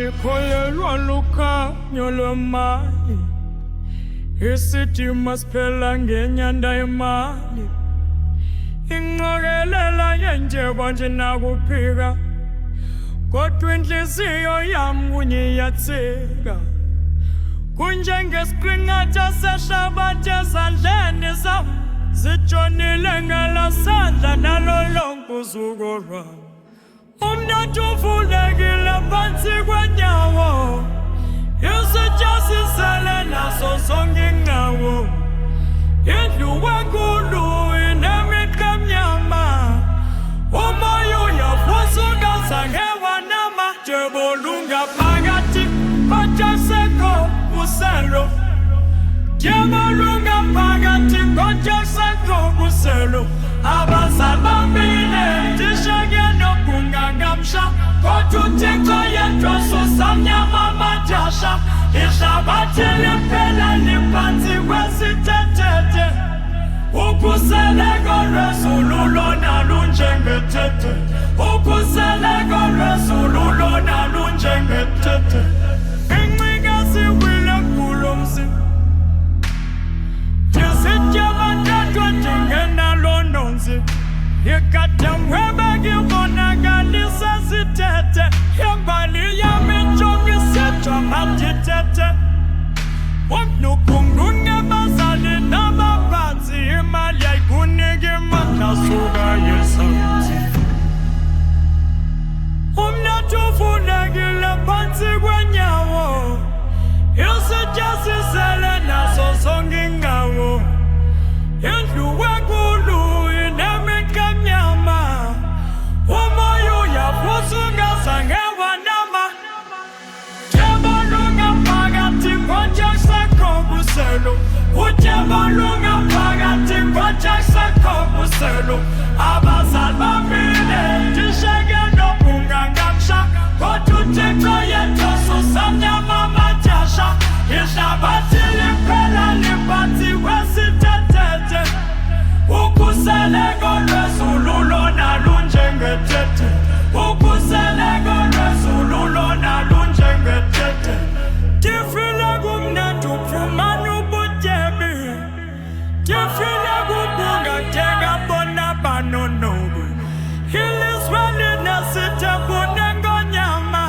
Nikholelwa lukhanyo lwemali, isitima siphela ngenyanda yemali, ingqokelela yenjeba nje nakuphika, kodwa inhliziyo yami kunye iyatsika. Kunjengesiqingatha sehlabathi ezandleni zami, zitshonile ngelasandla nalo lonke uzuko lwami. Umnotho uvulekile phansi kwenyawo, isitsha sisele naso zonke inqawo. Indlu enkulu inemiqa emnyama, umoya uyavusa ungazange wanama. Jebo lungaphakathi koJasekho uselo, jebo lungaphakathi koJasekho uselo. Abazali bambile ndisheke nophunga ngamsha, kodwa uThixo yedwa sosamnyama amadyasha. Ihlabathi liphela liphansi kwesithethe, ukhuseleko lwezulu lona lunjengethethe, ukhuseleko lwezulu lona lunjengethethe. Incikazi wile kulo mzi, ndizityeба ndedwa ndingenalo nonzi. Ikadamwebe ngibonakalisa sithethe, imbali yami njongo isetshwa mandithethe. Umnukungunge bazali nabaphansi, imali yayikunika imandla suka yesantsi. Umnotho uvulekile phansi kwenyawo, isitsha sisele naso zonke inqawo. Indlu enkulu inemiqa emnyama, umoya uyavusa ungazange wanama. Jebo lungaphakathi koJasekho uselo, ujebo lungaphakathi koJasekho uselo. Abazali bambile ndisheke nophunga ngamsha, kodwa uThixo yedwa sosamnyama amadyasha. Ihlabathi liphela liphansi kwesithethe, ukhuseleko lwezulu lona lunjengethethe, ukhuseleko lwezulu lona lunjengethethe. Ndifile kumnandi ufumana ubutyebi, ndifile kubungatheka bona banonobe. Ilizwe linesithembu nengonyama,